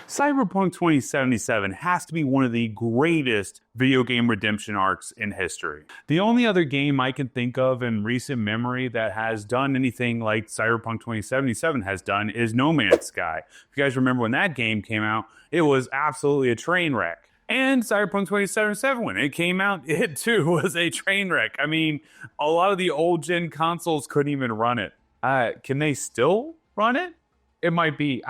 Cyberpunk 2077 has to be one of the greatest video game redemption arcs in history. The only other game I can think of in recent memory that has done anything like Cyberpunk 2077 has done is No Man's Sky. If you guys remember when that game came out, it was absolutely a train wreck. And Cyberpunk 2077, when it came out, it too was a train wreck. I mean, a lot of the old gen consoles couldn't even run it. Can they still run it? It might be.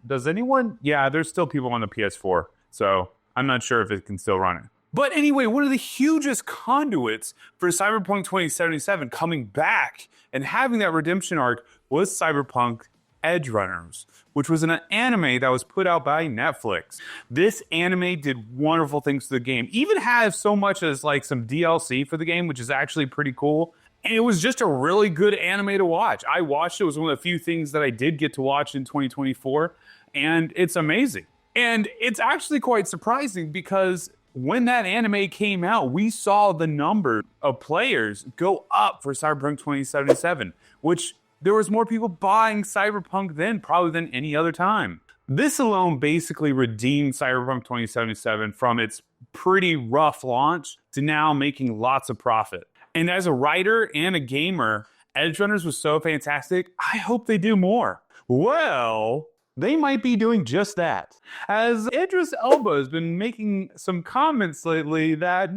Does anyone? Yeah, there's still people on the PS4. So I'm not sure if it can still run it. But anyway, one of the hugest conduits for Cyberpunk 2077 coming back and having that redemption arc was Cyberpunk Edge Runners, which was an anime that was put out by Netflix. This anime did wonderful things to the game. Even has so much as like some DLC for the game, which is actually pretty cool. And it was just a really good anime to watch. I watched it. It was one of the few things that I did get to watch in 2024. And it's amazing. And it's actually quite surprising because when that anime came out, we saw the number of players go up for Cyberpunk 2077, which there was more people buying Cyberpunk then probably than any other time. This alone basically redeemed Cyberpunk 2077 from its pretty rough launch to now making lots of profit. And as a writer and a gamer, Edge Runners was so fantastic, I hope they do more. Well, they might be doing just that. As Idris Elba has been making some comments lately that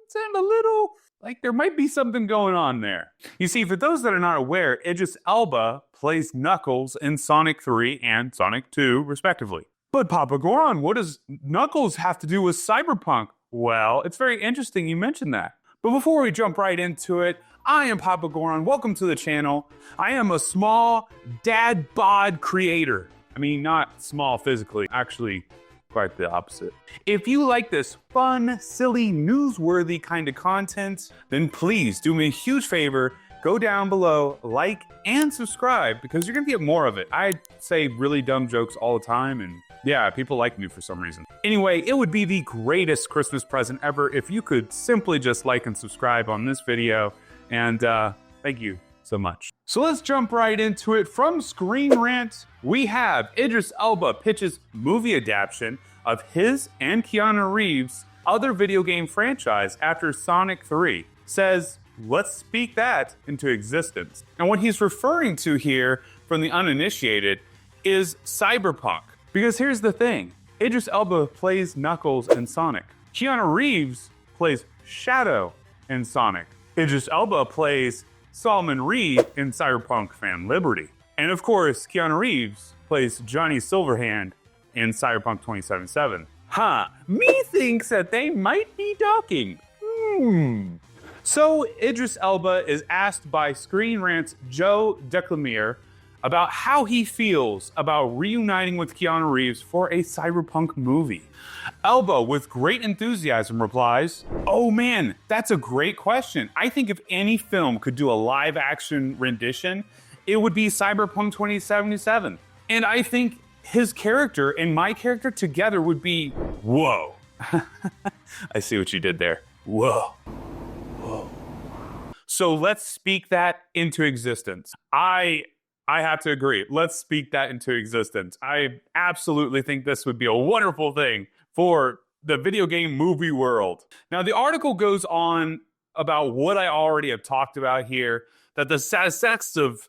sound a little like there might be something going on there. You see, for those that are not aware, Idris Elba plays Knuckles in Sonic 3 and Sonic 2, respectively. But Papa Goron, what does Knuckles have to do with Cyberpunk? Well, it's very interesting you mentioned that. But before we jump right into it, I am Papa Goron. Welcome to the channel. I am a small dad bod creator. I mean, not small physically, actually quite the opposite. If you like this fun, silly, newsworthy kind of content, then please do me a huge favor. Go down below, like, and subscribe because you're gonna get more of it. I say really dumb jokes all the time and yeah, people like me for some reason. Anyway, it would be the greatest Christmas present ever if you could simply just like and subscribe on this video. And thank you so much. So let's jump right into it. From Screen Rant, we have Idris Elba pitches movie adaptation of his and Keanu Reeves' other video game franchise after Sonic 3. Says, let's speak that into existence. And what he's referring to here from the uninitiated is Cyberpunk. Because here's the thing, Idris Elba plays Knuckles in Sonic. Keanu Reeves plays Shadow in Sonic. Idris Elba plays Solomon Reed in Cyberpunk Fan Liberty. And of course, Keanu Reeves plays Johnny Silverhand in Cyberpunk 2077. Methinks that they might be docking. So Idris Elba is asked by Screen Rant's Joe Declemere about how he feels about reuniting with Keanu Reeves for a Cyberpunk movie. Elba, with great enthusiasm, replies, "Oh man, that's a great question. I think if any film could do a live-action rendition, it would be Cyberpunk 2077. And I think his character and my character together would be, whoa." I see what you did there. Whoa. Whoa. So let's speak that into existence. I have to agree. Let's speak that into existence. I absolutely think this would be a wonderful thing for the video game movie world. Now, the article goes on about what I already have talked about here, that the success of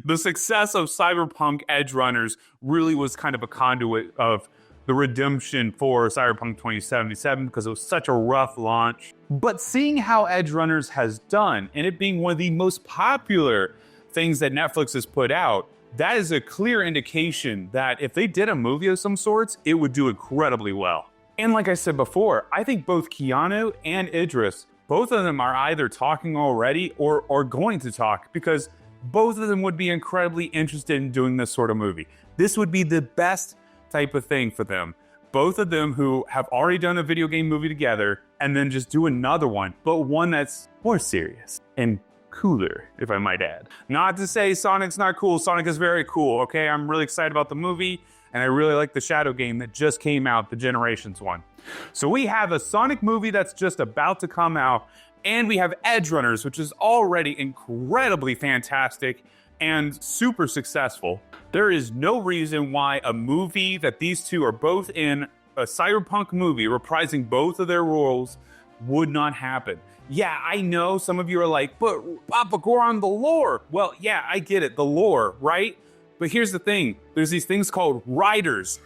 Cyberpunk Edge Runners really was kind of a conduit of the redemption for Cyberpunk 2077 because it was such a rough launch. But seeing how Edge Runners has done, and it being one of the most popular things that Netflix has put out, that is a clear indication that if they did a movie of some sorts, it would do incredibly well. And like I said before, I think both Keanu and Idris, both of them are either talking already or going to talk because both of them would be incredibly interested in doing this sort of movie. This would be the best type of thing for them. Both of them who have already done a video game movie together and then just do another one, but one that's more serious and cooler, if I might add. Not to say Sonic's not cool. Sonic is very cool, okay? I'm really excited about the movie, and I really like the Shadow game that just came out, the Generations one. So we have a Sonic movie that's just about to come out, and we have Edge Runners, which is already incredibly fantastic. and super successful, there is no reason why a movie that these two are both in, a Cyberpunk movie reprising both of their roles, would not happen. Yeah, I know some of you are like, but Papa Goron, the lore. Well, yeah, I get it, the lore, right? But here's the thing, there's these things called writers,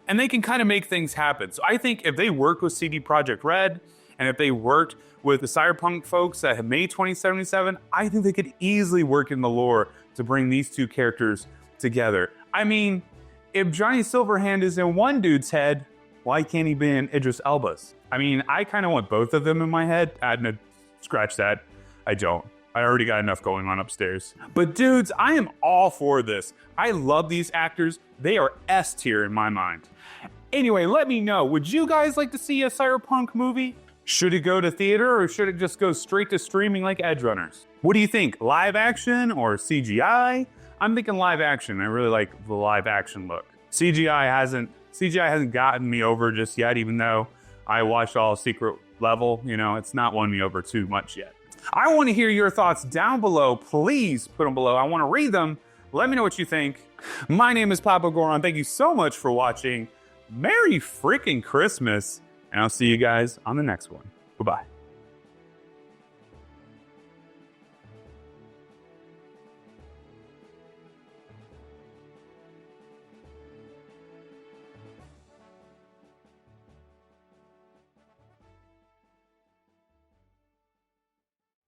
and they can kind of make things happen. So I think if they work with CD Projekt Red, and if they worked with the Cyberpunk folks that have made 2077, I think they could easily work in the lore to bring these two characters together. I mean, if Johnny Silverhand is in one dude's head, why can't he be in Idris Elba's? I mean, I kind of want both of them in my head. Scratch that. I don't. I already got enough going on upstairs. But dudes, I am all for this. I love these actors. They are S tier in my mind. Anyway, let me know. Would you guys like to see a Cyberpunk movie? Should it go to theater or should it just go straight to streaming like Edgerunners? What do you think? Live action or CGI? I'm thinking live action. I really like the live action look. CGI hasn't gotten me over just yet, even though I watched all Secret Level. You know, it's not won me over too much yet. I want to hear your thoughts down below. Please put them below. I want to read them. Let me know what you think. My name is Papa Goron. Thank you so much for watching. Merry freaking Christmas. And I'll see you guys on the next one. Bye-bye.